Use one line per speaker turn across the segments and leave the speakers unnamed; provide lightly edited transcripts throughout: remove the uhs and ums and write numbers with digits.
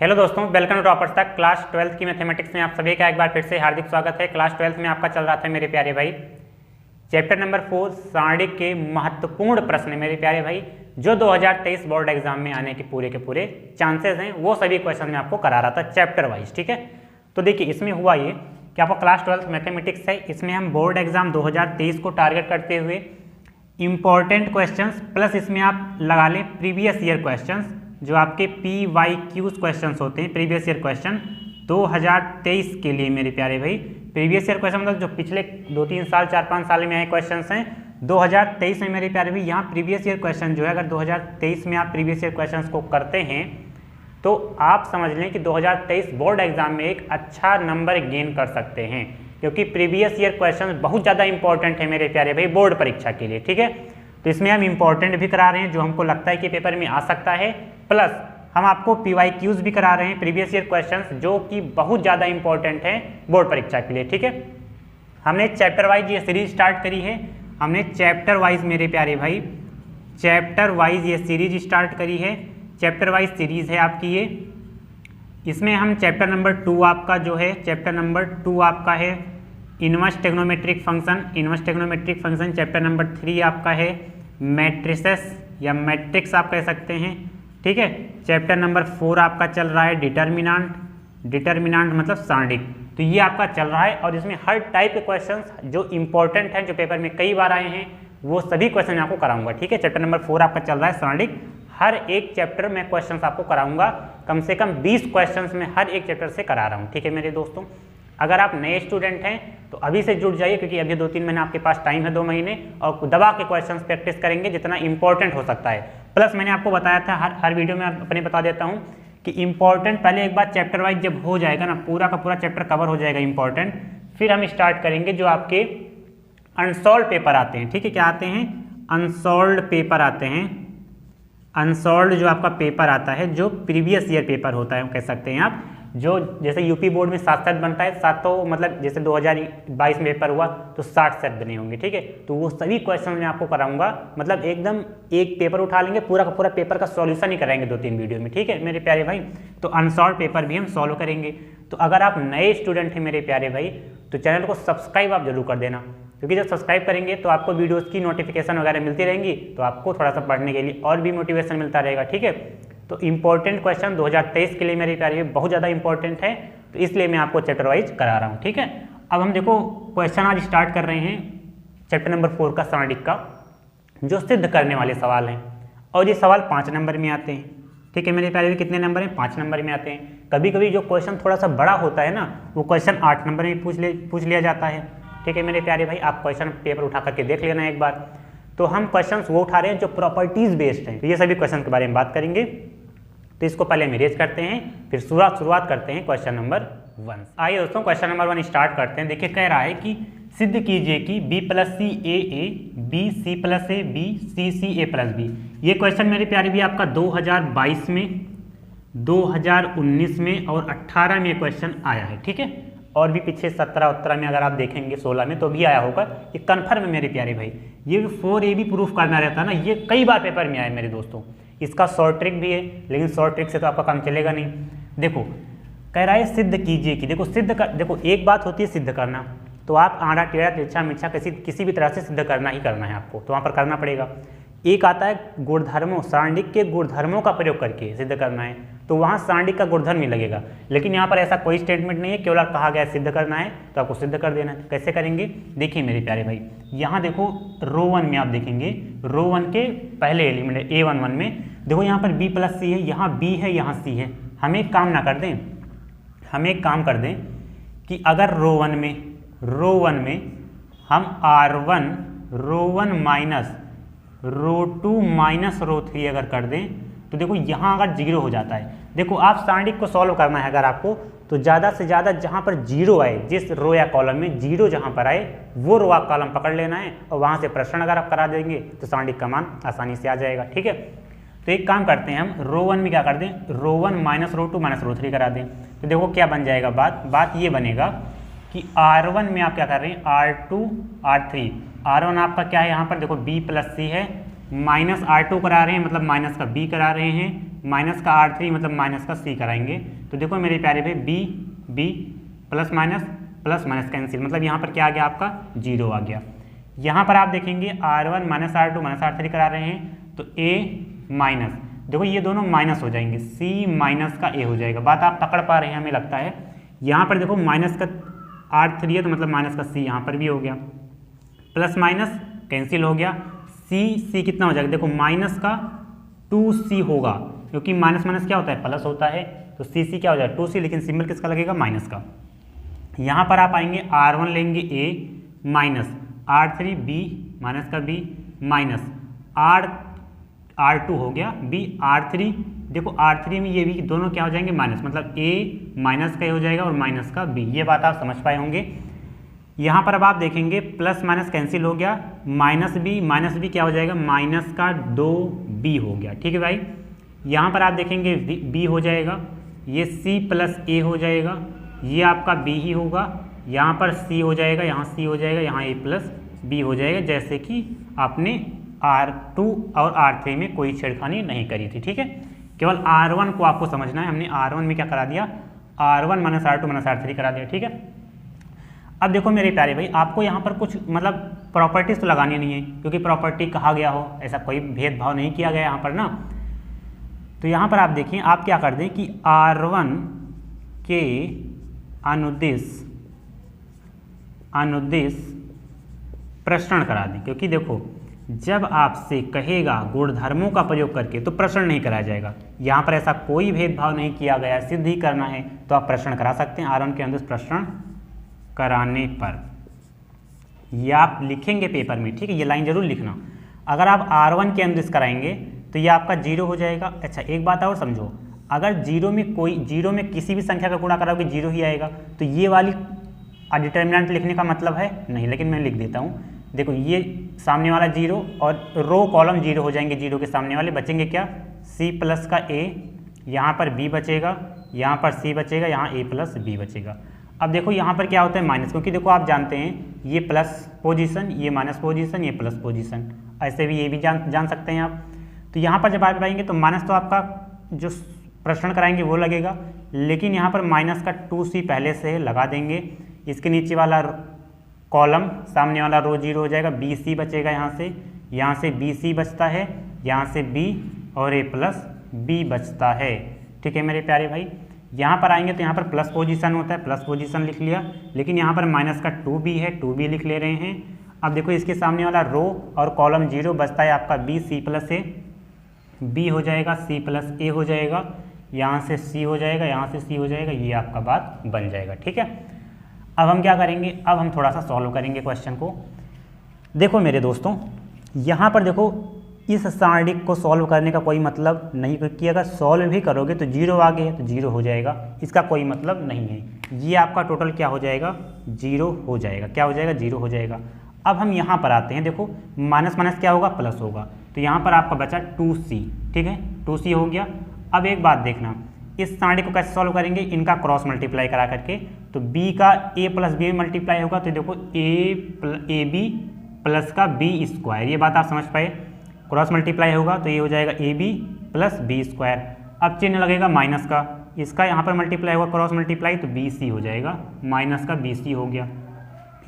Hello दोस्तों, welcome to toppers तक। Class 12th की मैथमेटिक्स में आप सभी का एक बार फिर से हार्दिक स्वागत है। क्लास 12th में आपका चल रहा था मेरे प्यारे भाई चैप्टर नंबर 4 सारणिक के महत्वपूर्ण प्रश्न। मेरे प्यारे भाई जो 2023 बोर्ड एग्जाम में आने के पूरे चांसेस हैं वो सभी क्वेश्चन में आपको करा रहा था चैप्टर वाइज। ठीक है, तो देखिए इसमें हुआ ये कि आपको क्लास 12th मैथमेटिक्स है, इसमें हम बोर्ड एग्जाम 2023 को टारगेट करते हुए इंपॉर्टेंट क्वेश्चंस प्लस इसमें आप लगा लें प्रीवियस ईयर क्वेश्चंस, जो आपके PYQ क्वेश्चंस होते हैं, प्रीवियस ईयर क्वेश्चन 2023 के लिए। मेरे प्यारे भाई प्रीवियस ईयर क्वेश्चन मतलब जो पिछले 2-3 साल 4-5 साल में आए क्वेश्चंस हैं 2023 में। मेरे प्यारे भाई यहाँ प्रीवियस ईयर क्वेश्चन जो है, अगर 2023 में आप प्रीवियस ईयर क्वेश्चंस को करते हैं तो आप समझ लें कि 2023 बोर्ड एग्जाम में एक अच्छा नंबर गेन कर सकते हैं, क्योंकि प्रीवियस ईयर क्वेश्चन बहुत ज़्यादा इंपॉर्टेंट है मेरे प्यारे भाई बोर्ड परीक्षा के लिए। ठीक है, तो इसमें हम इंपॉर्टेंट भी करा रहे हैं जो हमको लगता है कि पेपर में आ सकता है, प्लस हम आपको PYQs भी करा रहे हैं, प्रीवियस ईयर क्वेश्चंस, जो कि बहुत ज़्यादा इंपॉर्टेंट है बोर्ड परीक्षा के लिए। ठीक है, हमने चैप्टर वाइज ये सीरीज स्टार्ट करी है, हमने चैप्टर वाइज मेरे प्यारे भाई चैप्टर वाइज ये सीरीज स्टार्ट करी है। चैप्टर वाइज सीरीज है आपकी ये। इसमें हम चैप्टर नंबर 2 आपका जो है, चैप्टर नंबर 2 आपका है inverse trigonometric function, inverse trigonometric function. Chapter number 3 आपका है मैट्रिसेस या मैट्रिक्स आप कह सकते हैं। ठीक है, चैप्टर नंबर 4 आपका चल रहा है डिटर्मिनांट, डिटर्मिनांट मतलब सारणिक। तो ये आपका चल रहा है और इसमें हर टाइप के क्वेश्चंस जो इंपॉर्टेंट हैं, जो पेपर में कई बार आए हैं, वो सभी क्वेश्चन मैं आपको कराऊंगा। ठीक है, चैप्टर नंबर 4 आपका चल रहा है सारणिक। हर एक चैप्टर में क्वेश्चंस आपको कराऊंगा, कम से कम 20 क्वेश्चंस में हर एक चैप्टर से करा रहा हूँ। ठीक है मेरे दोस्तों, अगर आप नए स्टूडेंट हैं तो अभी से जुड़ जाइए, क्योंकि अभी 2-3 महीने आपके पास टाइम है, 2 महीने, और दबा के क्वेश्चंस प्रैक्टिस करेंगे जितना इंपॉर्टेंट हो सकता है। प्लस मैंने आपको बताया था हर वीडियो में अपने बता देता हूँ कि इंपॉर्टेंट पहले एक बार चैप्टर वाइज जब हो जाएगा ना, पूरा का पूरा चैप्टर कवर हो जाएगा इंपॉर्टेंट, फिर हम स्टार्ट करेंगे जो आपके अनसॉल्व पेपर आते हैं। ठीक है, क्या आते हैं? अनसॉल्व पेपर आते हैं। अनसॉल्व जो आपका पेपर आता है, जो प्रीवियस ईयर पेपर होता है, कह सकते हैं आप, जो जैसे यूपी बोर्ड में 7 सेट बनता है, 7 तो मतलब जैसे 2022 में पेपर हुआ तो 60 सेट बने होंगे। ठीक है, तो वो सभी क्वेश्चन मैं आपको कराऊंगा, मतलब एकदम एक पेपर उठा लेंगे, पूरा का पूरा पेपर का सॉल्यूशन ही कराएंगे 2-3 वीडियो में। ठीक है मेरे प्यारे भाई, तो अनसॉल्व पेपर भी हम सॉल्व करेंगे। तो अगर आप नए स्टूडेंट हैं मेरे प्यारे भाई, तो चैनल को सब्सक्राइब आप जरूर कर देना, क्योंकि जब सब्सक्राइब करेंगे तो आपको वीडियोस की नोटिफिकेशन वगैरह मिलती रहेंगी, तो आपको थोड़ा सा पढ़ने के लिए और भी मोटिवेशन मिलता रहेगा। ठीक है, तो इंपॉर्टेंट क्वेश्चन 2023 के लिए मेरे प्यारे बहुत ज़्यादा इंपॉर्टेंट है, तो इसलिए मैं आपको चैप्टर वाइज करा रहा हूँ। ठीक है, अब हम देखो क्वेश्चन आज स्टार्ट कर रहे हैं चैप्टर नंबर 4 का सारणिक का, जो सिद्ध करने वाले सवाल हैं, और ये सवाल 5 नंबर में आते हैं। ठीक है मेरे प्यारे, कितने नंबर हैं? 5 नंबर में आते हैं। कभी कभी जो क्वेश्चन थोड़ा सा बड़ा होता है ना, वो क्वेश्चन 8 नंबर में पूछ लिया जाता है। ठीक है मेरे प्यारे भाई, आप क्वेश्चन पेपर उठा करके देख लेना एक बार। तो हम क्वेश्चंस वो उठा रहे हैं जो प्रॉपर्टीज बेस्ड हैं, तो ये सभी क्वेश्चन के बारे में बात करेंगे। तो इसको पहले हम इरेज करते हैं, फिर शुरुआत करते हैं क्वेश्चन नंबर 1। आइए दोस्तों क्वेश्चन नंबर 1 स्टार्ट करते हैं। देखिए कह रहा है कि सिद्ध कीजिए कि B + C A B C + A B C C A + B। ये क्वेश्चन मेरे प्यारे भी आपका 2022 में, 2019 में और 18 में क्वेश्चन आया है। ठीक है, और भी पीछे 17-18 में अगर आप देखेंगे, 16 में तो भी आया होगा। ये कन्फर्म है मेरे प्यारे भाई। ये 4A भी प्रूफ करना रहता है ना, ये कई बार पेपर में आया मेरे दोस्तों। इसका शॉर्ट ट्रिक भी है, लेकिन शॉर्ट ट्रिक से तो आपका काम चलेगा नहीं। देखो कह रहा है सिद्ध कीजिए कि, देखो एक बात होती है सिद्ध करना, तो आप आड़ा टेढ़ा तिरछा मिर्चा किसी भी तरह से सिद्ध करना ही करना है आपको, तो वहाँ पर करना पड़ेगा। एक आता है गुणधर्मों, सारणिक के गुणधर्मों का प्रयोग करके सिद्ध करना है, तो वहाँ सारणिक का गुणधर्म ही लगेगा। लेकिन यहाँ पर ऐसा कोई स्टेटमेंट नहीं है, केवल कहा गया सिद्ध करना है तो आपको सिद्ध कर देना है। कैसे करेंगे? देखिए मेरे प्यारे भाई, यहाँ देखो रो 1 में आप देखेंगे, रो 1 के पहले एलिमेंट A11 में देखो यहाँ पर B + C है, यहाँ B है, यहाँ C है। हम एक काम कर दें कि अगर रो 1 में हम R1 रो 1 माइनस रो 2 माइनस रो 3 अगर कर दें, तो देखो यहाँ अगर 0 हो जाता है। देखो आप सारणिक को सॉल्व करना है अगर आपको, तो ज़्यादा से ज़्यादा जहाँ पर 0 आए, जिस रो या कॉलम में 0 जहाँ पर आए, वो रो या कॉलम पकड़ लेना है, और वहाँ से प्रश्न अगर आप करा देंगे तो सारणिक का मान आसानी से आ जाएगा। ठीक है, तो एक काम करते हैं, हम रो 1 में क्या कर दें, रो 1 माइनस रो 2 माइनस रो 3 करा दें। तो देखो क्या बन जाएगा, बात ये बनेगा कि R1 में आप क्या कर रहे हैं, R2 R3, R1 आपका क्या है, यहाँ पर देखो B + C है, माइनस R2 करा रहे हैं, मतलब माइनस का B करा रहे हैं, माइनस का R3 मतलब माइनस का C कराएंगे। तो देखो मेरे प्यारे भाई बी प्लस माइनस कैंसिल, मतलब यहाँ पर क्या आ गया आपका 0 आ गया। यहाँ पर आप देखेंगे R1 minus R2 minus R3 करा रहे हैं तो A माइनस, देखो ये दोनों माइनस हो जाएंगे, C माइनस का A हो जाएगा। बात आप पकड़ पा रहे हैं हमें लगता है। यहाँ पर देखो माइनस का R3 है तो मतलब माइनस का C यहाँ पर भी हो गया, प्लस माइनस कैंसिल हो गया, C कितना हो जाएगा, देखो माइनस का 2C होगा, क्योंकि माइनस माइनस क्या होता है प्लस होता है, तो C क्या हो जाएगा 2C, लेकिन सिंबल किसका लगेगा माइनस का। यहाँ पर आप आएंगे R1 लेंगे A minus R3 B minus का B माइनस R2 हो गया B R3, देखो R3 में ये भी दोनों क्या हो जाएंगे माइनस, मतलब A माइनस का A हो जाएगा और माइनस का B। ये बात आप समझ पाए होंगे। यहाँ पर अब आप देखेंगे प्लस माइनस कैंसिल हो गया, माइनस B क्या हो जाएगा माइनस का 2B हो गया। ठीक है भाई, यहाँ पर आप देखेंगे B हो जाएगा, ये C प्लस A हो जाएगा, ये आपका B ही होगा, यहाँ पर C हो जाएगा, यहाँ C हो जाएगा, यहाँ A प्लस B हो जाएगा, जैसे कि आपने R2 और R3 में कोई छेड़खानी नहीं करी थी। ठीक है, केवल R1 को आपको समझना है, हमने R1 में क्या करा दिया, R1 minus R2 minus R3 करा दिया। ठीक है, अब देखो मेरे प्यारे भाई, आपको यहाँ पर कुछ मतलब प्रॉपर्टीज तो लगानी नहीं है, क्योंकि प्रॉपर्टी कहा गया हो, ऐसा कोई भेदभाव नहीं किया गया यहाँ पर ना। तो यहाँ पर आप देखिए, आप क्या कर दें कि R1 के अनुदिश प्रसरण करा दें, क्योंकि देखो जब आपसे कहेगा गुणधर्मों का प्रयोग करके तो प्रसरण नहीं कराया जाएगा। यहाँ पर ऐसा कोई भेदभाव नहीं किया गया, सिद्ध ही करना है तो आप प्रसरण करा सकते हैं। R1 के अनुदिश प्रसरण कराने पर ये आप लिखेंगे पेपर में, ठीक है, ये लाइन जरूर लिखना। अगर आप R1 के अनुदिश कराएंगे तो ये आपका 0 हो जाएगा। अच्छा एक बात और समझो, अगर 0 में किसी भी संख्या का गुणा कराओगे 0 ही आएगा, तो ये वाली डिटर्मिनेंट लिखने का मतलब है नहीं, लेकिन मैं लिख देता हूँ। देखो ये सामने वाला 0 और रो कॉलम 0 हो जाएंगे, 0 के सामने वाले बचेंगे क्या, C प्लस का A, यहाँ पर B बचेगा, यहाँ पर C बचेगा, यहाँ A प्लस B बचेगा। अब देखो यहाँ पर क्या होता है माइनस, क्योंकि देखो आप जानते हैं ये प्लस पोजीशन, ये माइनस पोजीशन, ये प्लस पोजीशन, ऐसे भी ये भी जान सकते हैं आप। तो यहाँ पर जब आप आएंगे तो माइनस तो आपका जो प्रसरण कराएंगे वो लगेगा, लेकिन यहाँ पर माइनस का 2C पहले से लगा देंगे। इसके नीचे वाला कॉलम सामने वाला रो 0 हो जाएगा, BC बचेगा, यहाँ से BC बचता है, यहाँ से B और A प्लस B बचता है। ठीक है मेरे प्यारे भाई, यहाँ पर आएंगे तो यहाँ पर प्लस पोजीशन होता है, प्लस पोजीशन लिख लिया, लेकिन यहाँ पर माइनस का 2B है, 2B लिख ले रहे हैं। अब देखो इसके सामने वाला रो और कॉलम 0 बचता है आपका B, C plus A, B हो जाएगा, C प्लस A हो जाएगा, यहाँ से C हो जाएगा, यहाँ से C हो जाएगा, ये आपका बात बन जाएगा। ठीक है, अब हम क्या करेंगे, अब हम थोड़ा सा सॉल्व करेंगे क्वेश्चन को। देखो मेरे दोस्तों, यहाँ पर देखो इस सारणिक को सॉल्व करने का कोई मतलब नहीं, क्योंकि अगर सॉल्व भी करोगे तो 0 आगे है तो 0 हो जाएगा, इसका कोई मतलब नहीं है। ये आपका टोटल क्या हो जाएगा 0 हो जाएगा, क्या हो जाएगा 0 हो जाएगा। अब हम यहाँ पर आते हैं, देखो माइनस माइनस क्या होगा प्लस होगा, तो यहाँ पर आपका बचा 2C। ठीक है, 2C हो गया। अब एक बात देखना, इस सारणी को कैसे सॉल्व करेंगे, इनका क्रॉस मल्टीप्लाई करा करके, तो B का A प्लस B में मल्टीप्लाई होगा, तो देखो AB प्लस का B स्क्वायर, ये बात आप समझ पाए, क्रॉस मल्टीप्लाई होगा तो ये हो जाएगा AB प्लस B स्क्वायर। अब चिन्ह लगेगा माइनस का, इसका यहाँ पर मल्टीप्लाई होगा क्रॉस मल्टीप्लाई, तो BC हो जाएगा, माइनस का BC हो गया।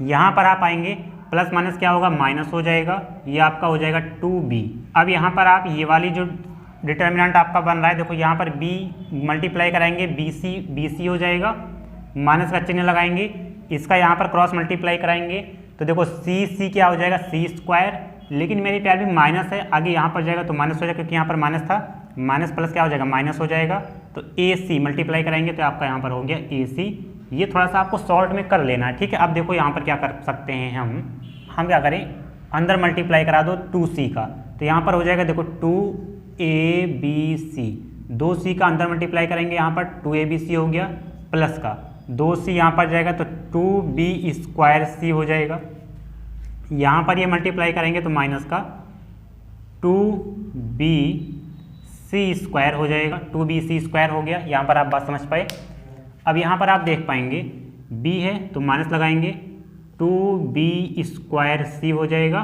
यहाँ पर आप आएंगे प्लस माइनस क्या होगा माइनस हो जाएगा, ये आपका हो जाएगा 2B। अब यहाँ पर आप ये वाली जो डिटर्मिनेंट आपका बन रहा है, देखो यहाँ पर B मल्टीप्लाई कराएंगे, BC हो जाएगा, माइनस का चिन्ह लगाएंगे, इसका यहाँ पर क्रॉस मल्टीप्लाई कराएंगे, तो देखो C क्या हो जाएगा C स्क्वायर, लेकिन मेरे प्यार भी माइनस है, आगे यहाँ पर जाएगा तो माइनस हो जाएगा, क्योंकि यहाँ पर माइनस था, माइनस प्लस क्या हो जाएगा माइनस हो जाएगा, तो AC मल्टीप्लाई कराएंगे तो आपका यहाँ पर हो गया AC। ये थोड़ा सा आपको शॉर्ट में कर लेना है। ठीक है, अब देखो यहाँ पर क्या कर सकते हैं हम क्या करें, अंदर मल्टीप्लाई करा दो 2C का, तो यहाँ पर हो जाएगा देखो 2ABC, 2C का अंदर मल्टीप्लाई करेंगे, यहाँ पर 2ABC हो गया, प्लस का 2C यहाँ पर जाएगा तो 2B स्क्वायर C हो जाएगा, यहाँ पर ये मल्टीप्लाई करेंगे तो माइनस का 2BC स्क्वायर हो जाएगा, 2BC स्क्वायर हो गया। यहाँ पर आप बात समझ पाए। अब यहाँ पर आप देख पाएंगे B है तो माइनस लगाएंगे, 2B स्क्वायर C हो जाएगा,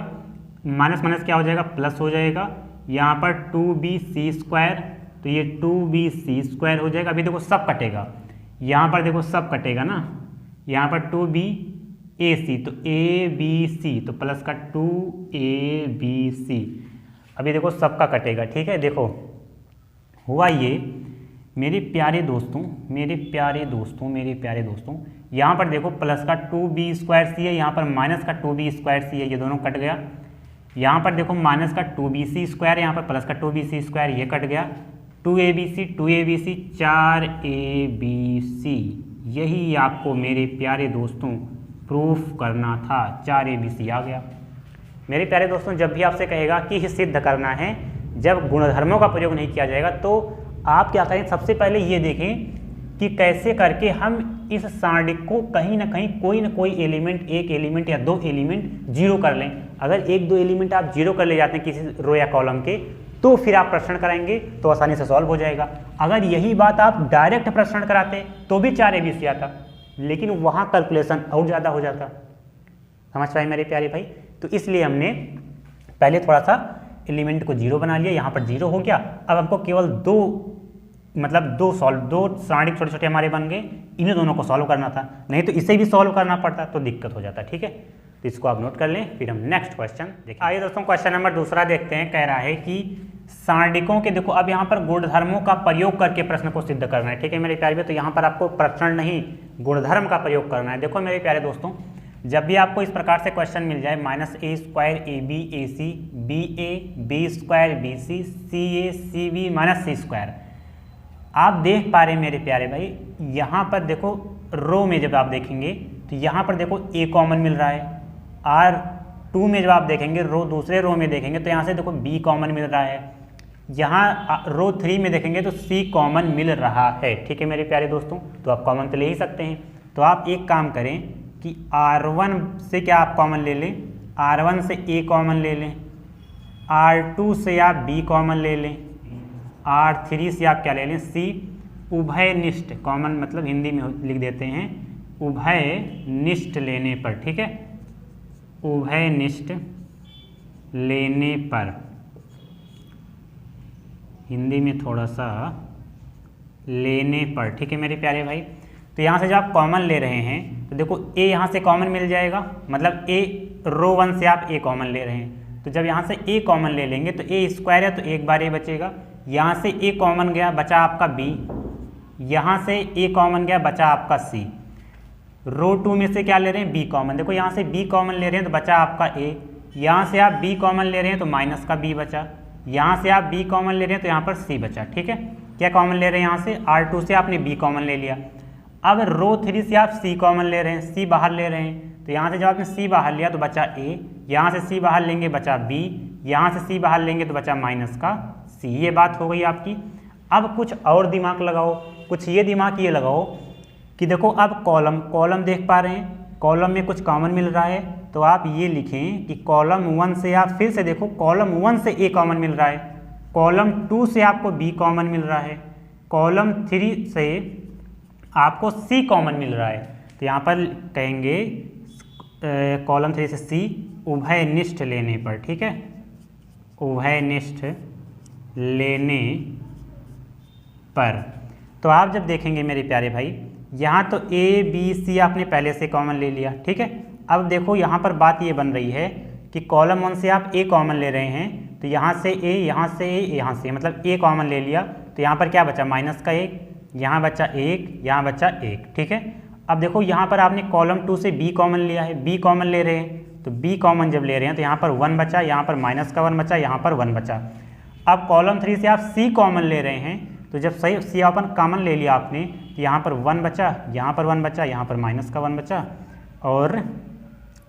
माइनस माइनस क्या हो जाएगा प्लस हो जाएगा, यहाँ पर 2BC स्क्वायर तो ये 2bc² हो जाएगा। अभी देखो सब कटेगा, यहाँ पर देखो सब कटेगा ना, यहाँ पर 2bac तो abc तो प्लस का 2abc, अभी देखो सबका कटेगा। ठीक है, देखो हुआ ये मेरे प्यारे दोस्तों, यहाँ पर देखो प्लस का 2b² है, यहाँ पर माइनस का 2b² है, ये दोनों कट गया। यहाँ पर देखो माइनस का 2bc², यहाँ पर प्लस का 2bc², ये कट गया। 2abc 4abc, यही आपको मेरे प्यारे दोस्तों प्रूफ करना था। 4abc आ गया। मेरे प्यारे दोस्तों, जब भी आपसे कहेगा कि सिद्ध करना है, जब गुणधर्मों का प्रयोग नहीं किया जाएगा, तो आप क्या करें, सबसे पहले ये देखें कि कैसे करके हम इस सारणिक को कहीं ना कहीं कोई ना कोई एलिमेंट, एक एलिमेंट या दो एलिमेंट जीरो कर लें। अगर एक दो एलिमेंट आप जीरो कर ले जाते हैं किसी रो या कॉलम के, तो फिर आप प्रश्न कराएंगे तो आसानी से सॉल्व हो जाएगा। अगर यही बात आप डायरेक्ट प्रश्न कराते तो भी 4abc आता, लेकिन वहाँ कैलकुलेशन और ज़्यादा हो जाता। समझ पाए मेरे प्यारे भाई? तो इसलिए हमने पहले थोड़ा सा एलिमेंट को जीरो बना लिया, यहाँ पर जीरो हो गया। अब हमको केवल दो सारणिक छोटे छोटे हमारे बन गए, इन्हीं दोनों को सॉल्व करना था, नहीं तो इसे भी सॉल्व करना पड़ता तो दिक्कत हो जाता। ठीक है, तो इसको आप नोट कर लें, फिर हम नेक्स्ट क्वेश्चन देखिए। आइए दोस्तों, क्वेश्चन नंबर दूसरा देखते हैं। कह रहा है कि सारणिकों के, देखो अब यहाँ पर गुणधर्मों का प्रयोग करके प्रश्न को सिद्ध करना है। ठीक है मेरे प्यारे, तो यहाँ पर आपको प्रश्न नहीं गुणधर्म का प्रयोग करना है। देखो मेरे प्यारे दोस्तों, जब भी आपको इस प्रकार से क्वेश्चन मिल जाए, -a² ab ac ba b² bc ca cb -c², आप देख पा रहे हैं मेरे प्यारे भाई, यहाँ पर देखो रो में जब आप देखेंगे तो यहाँ पर देखो a कॉमन मिल रहा है, R2 में जब आप देखेंगे दूसरे रो में देखेंगे तो यहाँ से देखो b कॉमन मिल रहा है, यहाँ रो 3 में देखेंगे तो c कॉमन मिल रहा है। ठीक है मेरे प्यारे दोस्तों, तो आप कॉमन तो ले ही सकते हैं। तो आप एक काम करें कि R1 से क्या आप कॉमन ले लें, R1 से a कॉमन ले लें, R2 से आप b कॉमन ले लें, R3 से आप क्या ले लें, C। उभयनिष्ठ कॉमन मतलब हिंदी में लिख देते हैं उभयनिष्ठ लेने पर। ठीक है, उभयनिष्ठ लेने पर, हिंदी में थोड़ा सा लेने पर। ठीक है मेरे प्यारे भाई, तो यहाँ से जब आप कॉमन ले रहे हैं तो देखो a यहाँ से कॉमन मिल जाएगा, मतलब a रो 1 से आप a कॉमन ले रहे हैं, तो जब यहाँ से a कॉमन ले लेंगे तो a² है तो एक बार a बचेगा, यहाँ से a कॉमन गया बचा आपका b, यहाँ से a कॉमन गया बचा आपका c। रो 2 में से क्या ले रहे हैं, b कॉमन, देखो यहाँ से b कॉमन ले रहे हैं तो बचा आपका a, यहाँ से आप b कॉमन ले रहे हैं तो माइनस का b बचा, यहाँ से आप b कॉमन ले रहे हैं तो यहाँ पर c बचा। ठीक है, क्या कॉमन ले रहे हैं, यहाँ से R2 से आपने b कॉमन ले लिया। अब रो 3 से आप c कॉमन ले रहे हैं, c बाहर ले रहे हैं, तो यहाँ से जब आपने c बाहर लिया तो बचा a, यहाँ से c बाहर लेंगे बचा b, यहाँ से c बाहर लेंगे तो बचा माइनस का c। ये बात हो गई आपकी। अब कुछ और दिमाग लगाओ, कुछ ये दिमाग ये लगाओ कि देखो अब कॉलम देख पा रहे हैं, कॉलम में कुछ कॉमन मिल रहा है, तो आप ये लिखें कि कॉलम 1 से आप फिर से देखो, कॉलम 1 से a कॉमन मिल रहा है, कॉलम 2 से आपको b कॉमन मिल रहा है, कॉलम 3 से आपको c कॉमन मिल रहा है। तो यहाँ पर कहेंगे कॉलम 3 से c उभयनिष्ठ लेने पर। ठीक है, उभयनिष्ठ लेने पर, तो आप जब देखेंगे मेरे प्यारे भाई, यहाँ तो a b c आपने पहले से कॉमन ले लिया। ठीक है, अब देखो यहाँ पर बात ये बन रही है कि कॉलम 1 से आप a कॉमन ले रहे हैं, तो यहाँ से a, यहाँ से a, यहाँ से मतलब a कॉमन ले लिया, तो यहाँ पर क्या बचा माइनस का 1, यहाँ बचा 1, यहाँ बचा 1। ठीक है, अब देखो यहाँ पर आपने कॉलम 2 से b कॉमन लिया है, b कॉमन ले रहे हैं, तो b कॉमन जब ले रहे हैं तो यहाँ पर 1 बचा, यहाँ पर माइनस का 1 बचा, यहाँ पर 1 बचा। अब कॉलम 3 से आप c कॉमन ले रहे हैं, तो जब सही c अपन कॉमन ले लिया आपने, तो यहाँ पर 1 बचा, यहाँ पर 1 बचा, यहाँ पर माइनस का 1 बचा, और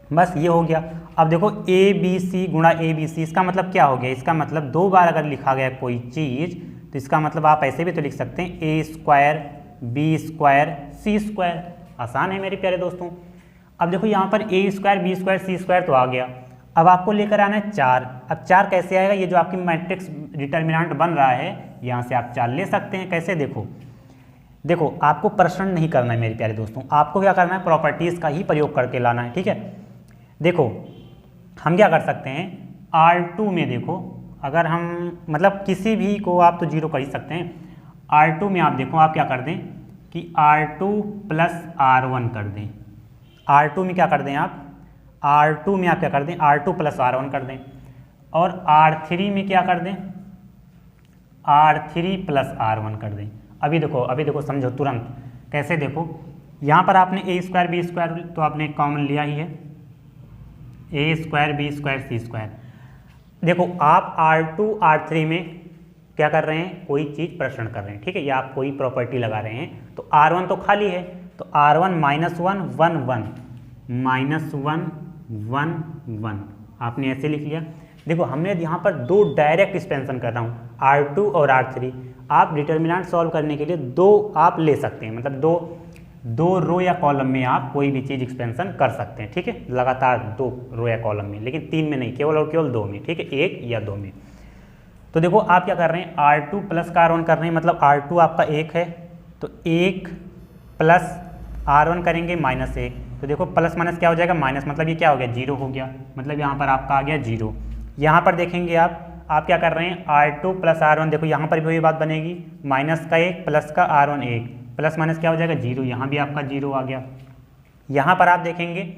बस ये हो गया। अब देखो ए बी सी गुणा ए बी सी, इसका मतलब क्या हो गया, इसका मतलब 2 बार अगर लिखा गया कोई चीज़ तो इसका मतलब आप ऐसे भी तो लिख सकते हैं a² b² c²। आसान है मेरे प्यारे दोस्तों। अब देखो यहाँ पर a² b² c² तो आ गया, अब आपको लेकर आना है 4। अब 4 कैसे आएगा, ये जो आपकी मैट्रिक्स डिटर्मिनेंट बन रहा है, यहाँ से आप 4 ले सकते हैं। कैसे, देखो आपको प्रश्न नहीं करना है मेरे प्यारे दोस्तों, आपको क्या करना है, प्रॉपर्टीज़ का ही प्रयोग करके लाना है। ठीक है, देखो हम क्या कर सकते हैं, R2 में देखो अगर हम मतलब किसी भी को आप तो जीरो कर ही सकते हैं। R2 में आप देखो आप क्या कर दें कि R2 प्लस R1 कर दें। R2 में क्या कर दें आप, R2 में आप क्या कर दें, R2 प्लस R1 कर दें। और R3 में क्या कर दें, R3 प्लस R1 कर दें। अभी देखो समझो तुरंत कैसे। देखो यहाँ पर आपने ए स्क्वायर बी स्क्वायर तो आपने कॉमन लिया ही है, ए स्क्वायर बी स्क्वायर सी स्क्वायर। देखो आप R2 R3 में क्या कर रहे हैं, कोई चीज़ प्रश्न कर रहे हैं, ठीक है, या आप कोई प्रॉपर्टी लगा रहे हैं। तो R1 तो खाली है, तो R1 माइनस 1 1 1 माइनस 1 1 1 आपने ऐसे लिख लिया। देखो हमने यहाँ पर दो डायरेक्ट एक्सपेंशन कर रहा हूँ, R2 और R3। आप डिटर्मिनेंट सॉल्व करने के लिए दो आप ले सकते हैं, मतलब दो रो या कॉलम में आप कोई भी चीज़ एक्सपेंशन कर सकते हैं, ठीक है, लगातार दो रो या कॉलम में, लेकिन तीन में नहीं, केवल और केवल दो में, ठीक है, एक या दो में। तो देखो आप क्या कर रहे हैं, R2 प्लस का R1 कर रहे हैं, मतलब R2 आपका 1 है, तो 1 प्लस R1 करेंगे माइनस 1। तो देखो प्लस माइनस क्या हो जाएगा, माइनस, मतलब ये क्या हो गया, जीरो हो गया, मतलब यहाँ पर आपका आ गया जीरो। यहाँ पर देखेंगे आप क्या कर रहे हैं, R2 प्लस R1, देखो यहाँ पर भी वही बात बनेगी, माइनस का 1 प्लस का R1 1, प्लस माइनस क्या हो जाएगा, जीरो, यहाँ भी आपका जीरो आ गया। यहाँ पर आप देखेंगे,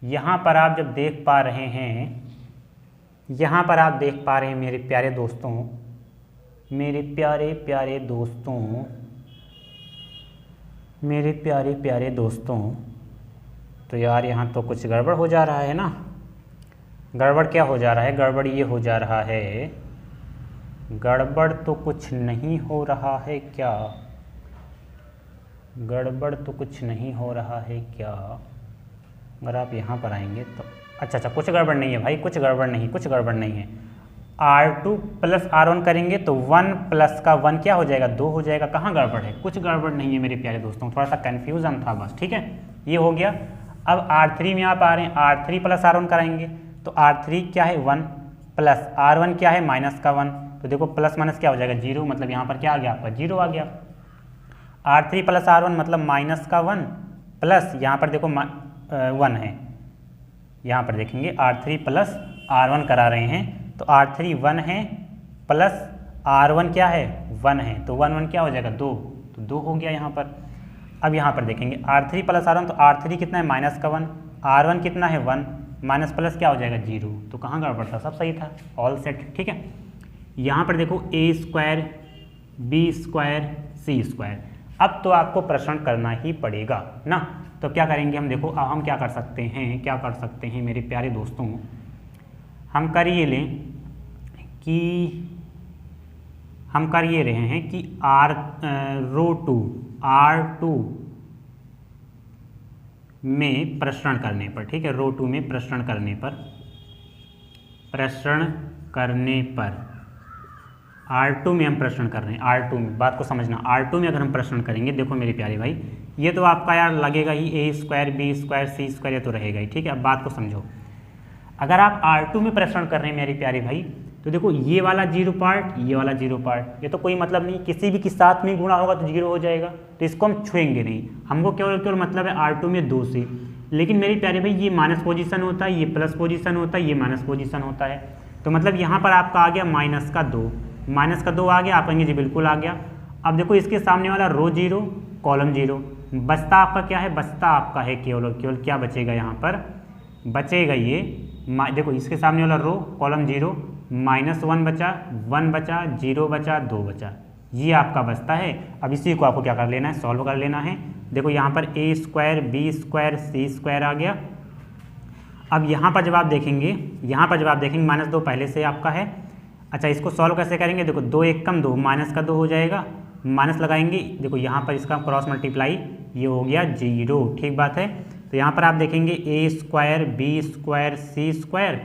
यहाँ पर आप जब देख पा रहे हैं, यहाँ पर आप देख पा रहे हैं मेरे प्यारे दोस्तों, मेरे प्यारे प्यारे दोस्तों, मेरे प्यारे प्यारे दोस्तों, तो यार यहाँ तो कुछ गड़बड़ हो जा रहा है ना। गड़बड़ क्या हो जा रहा है, गड़बड़ ये हो जा रहा है, गड़बड़ तो कुछ नहीं हो रहा है क्या, गड़बड़ तो कुछ नहीं हो रहा है क्या। अगर आप यहाँ पर आएंगे तो अच्छा कुछ गड़बड़ नहीं है भाई, कुछ गड़बड़ नहीं है। R2 प्लस R1 करेंगे तो 1 प्लस का 1 क्या हो जाएगा, 2 हो जाएगा। कहाँ गड़बड़ है, कुछ गड़बड़ नहीं है मेरे प्यारे दोस्तों, थोड़ा सा कन्फ्यूज़न था बस, ठीक है, ये हो गया। अब R3 में आप आ रहे हैं, R3 प्लस R1 कराएंगे तो R3 क्या है 1 प्लस R1 क्या है माइनस का 1, तो देखो प्लस माइनस क्या हो जाएगा, जीरो, मतलब यहाँ पर क्या आ गया आपका, जीरो आ गया। R3 प्लस R1 मतलब माइनस का 1 प्लस यहाँ पर देखो 1 है, यहाँ पर देखेंगे R3 प्लस R1 करा रहे हैं, तो R3 1 है प्लस R1 क्या है 1 है, तो 1 1 क्या हो जाएगा 2, तो 2 हो गया यहाँ पर। अब यहाँ पर देखेंगे R3 प्लस R1, तो R3 कितना है माइनस का 1, R1 कितना है 1, माइनस प्लस क्या हो जाएगा जीरो, तो कहाँ गड़बड़ था, सब सही था, ऑल सेट, ठीक है। यहाँ पर देखो ए स्क्वायर बी स्क्वायर सी स्क्वायर, अब तो आपको प्रश्न करना ही पड़ेगा ना। तो क्या करेंगे हम, देखो अब हम क्या कर सकते हैं मेरे प्यारे दोस्तों, हम कर ये रहे हैं कि R2 में प्रश्न करने पर, ठीक है, रो 2 में प्रश्न करने पर R2 में हम प्रश्न कर रहे हैं, R2 में, बात को समझना, R2 में अगर हम प्रश्न करेंगे, देखो मेरे प्यारे भाई, ये तो आपका यार लगेगा ही ए स्क्वायर बी स्क्वायर सी स्क्वायर, ये तो रहेगा ही, ठीक है। अब बात को समझो, अगर आप R2 में प्रश्न कर रहे हैं मेरे प्यारे भाई, तो देखो ये वाला जीरो पार्ट, ये वाला जीरो पार्ट, ये तो कोई मतलब नहीं, किसी भी के साथ में गुणा होगा तो जीरो हो जाएगा, तो इसको हम छुएंगे नहीं, हमको केवल मतलब है R2 में 2 से। लेकिन मेरे प्यारे भाई ये माइनस पोजीशन होता है, ये प्लस पोजीशन होता है, ये माइनस पोजीशन होता है, तो मतलब यहाँ पर आपका आ गया माइनस का 2 आ गया, आप कहेंगे जी बिल्कुल आ गया। अब देखो इसके सामने वाला रो जीरो कॉलम जीरो, बचता आपका क्या है, बचता आपका है केवल और केवल क्या बचेगा, यहाँ पर बचेगा ये, देखो इसके सामने वाला रो कॉलम जीरो, माइनस 1 बचा, 1 बचा, 0 बचा, 2 बचा, ये आपका बचता है। अब इसी को आपको क्या कर लेना है, सॉल्व कर लेना है। देखो यहाँ पर ए स्क्वायर बी स्क्वायर सी स्क्वायर आ गया। अब यहाँ पर जब आप देखेंगे, -2 पहले से आपका है। अच्छा इसको सॉल्व कैसे करेंगे, देखो 2 1 कम 2, माइनस का 2 हो जाएगा, माइनस लगाएंगे, देखो यहाँ पर इसका क्रॉस मल्टीप्लाई, ये हो गया 0, ठीक बात है। तो यहाँ पर आप देखेंगे ए स्क्वायर बी स्क्वायर सी स्क्वायर,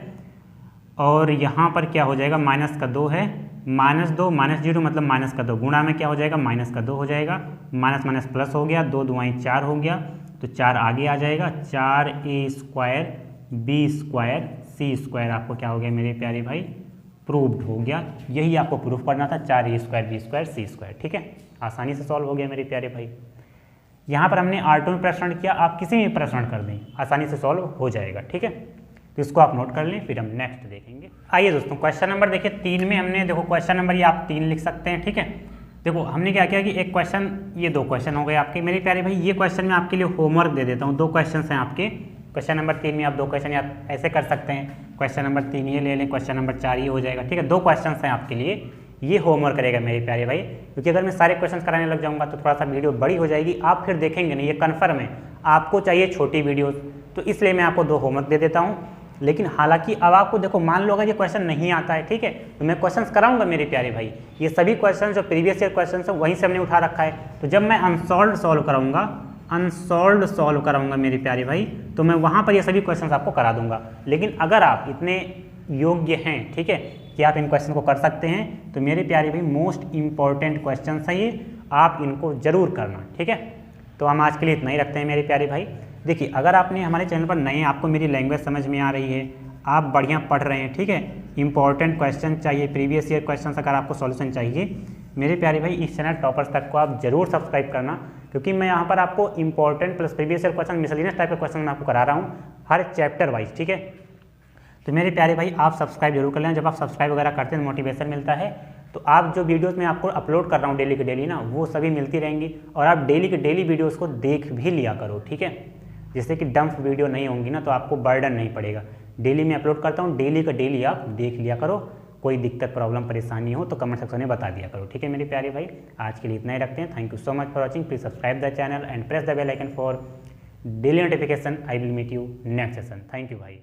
और यहाँ पर क्या हो जाएगा, माइनस का 2 है, -2 -0 मतलब माइनस का 2, गुणा में क्या हो जाएगा, माइनस का 2 हो जाएगा, माइनस माइनस प्लस हो गया, 2 2 4 हो गया, तो 4 आगे आ जाएगा, 4 ए स्क्वायर बी स्क्वायर सी स्क्वायर आपको क्या हो गया मेरे प्यारे भाई, प्रूव्ड हो गया। यही आपको प्रूफ करना था, 4 ए स्क्वायर बी स्क्वायर सी स्क्वायर, ठीक है, आसानी से सॉल्व हो गया मेरे प्यारे भाई। यहाँ पर हमने R2 में प्रश्न किया, आप किसी भी प्रश्न कर दें आसानी से सॉल्व हो जाएगा, ठीक है। तो इसको आप नोट कर लें, फिर हम नेक्स्ट देखेंगे। आइए दोस्तों, क्वेश्चन नंबर देखिए 3 में हमने, देखो क्वेश्चन नंबर ये आप 3 लिख सकते हैं, ठीक है। देखो हमने क्या किया कि एक क्वेश्चन, ये 2 क्वेश्चन हो गए आपके मेरे प्यारे भाई। ये क्वेश्चन मैं आपके लिए होमवर्क दे देता हूँ, 2 क्वेश्चन हैं आपके। क्वेश्चन नंबर 3 में आप 2 क्वेश्चन या ऐसे कर सकते हैं, क्वेश्चन नंबर 3 ये ले लें, क्वेश्चन नंबर 4 ये हो जाएगा, ठीक है। 2 क्वेश्चन हैं आपके लिए, ये होमवर्क करेगा मेरे प्यारे भाई, क्योंकि अगर मैं सारे क्वेश्चन कराने लग जाऊंगा तो थोड़ा सा वीडियो बड़ी हो जाएगी, आप फिर देखेंगे नहीं, ये कन्फर्म है। आपको चाहिए छोटी वीडियोस, तो इसलिए मैं आपको 2 होमवर्क दे देता हूँ। लेकिन हालांकि अब आपको देखो, मान लो अगर ये क्वेश्चन नहीं आता है, ठीक है, तो मैं क्वेश्चंस कराऊंगा मेरे प्यारे भाई। ये सभी क्वेश्चन जो प्रीवियस ईयर क्वेश्चन है वहीं से हमने उठा रखा है, तो जब मैं अनसॉल्व सॉल्व कराऊंगा मेरे प्यारे भाई, तो मैं वहाँ पर ये सभी क्वेश्चन आपको करा दूंगा। लेकिन अगर आप इतने योग्य हैं, ठीक है, कि आप इन क्वेश्चन को कर सकते हैं, तो मेरे प्यारे भाई मोस्ट इंपॉर्टेंट क्वेश्चन है ये, आप इनको जरूर करना, ठीक है। तो हम आज के लिए इतना ही रखते हैं मेरे प्यारे भाई। देखिए, अगर आपने हमारे चैनल पर नए, आपको मेरी लैंग्वेज समझ में आ रही है, आप बढ़िया पढ़ रहे हैं, ठीक है, इंपॉर्टेंट क्वेश्चन चाहिए, प्रीवियस ईयर क्वेश्चन अगर आपको सॉल्यूशन चाहिए, मेरे प्यारे भाई इस चैनल टॉपर्स तक को आप जरूर सब्सक्राइब करना, क्योंकि मैं यहाँ पर आपको important plus previous year question, miscellaneous type के क्वेश्चन मैं आपको करा रहा हूँ हर चैप्टर वाइज, ठीक है। तो मेरे प्यारे भाई आप सब्सक्राइब जरूर कर लें। जब आप सब्सक्राइब वगैरह करते हैं मोटिवेशन मिलता है, तो आप जो वीडियोस मैं आपको अपलोड कर रहा हूँ डेली के डेली ना, वो सभी मिलती रहेंगी, और आप डेली के डेली वीडियोस को देख भी लिया करो, ठीक है। जैसे कि डंप वीडियो नहीं होंगी ना, तो आपको बर्डन नहीं पड़ेगा। डेली मैं अपलोड करता हूँ, डेली का डेली आप देख लिया करो। कोई दिक्कत, प्रॉब्लम, परेशानी हो तो कमेंट सेक्शन में बता दिया करो, ठीक है मेरे प्यारे भाई। आज के लिए इतना ही रखते हैं। Thank you so much for watching. Please subscribe the channel and press the bell icon for daily notification. I will meet you next session. Thank you भाई।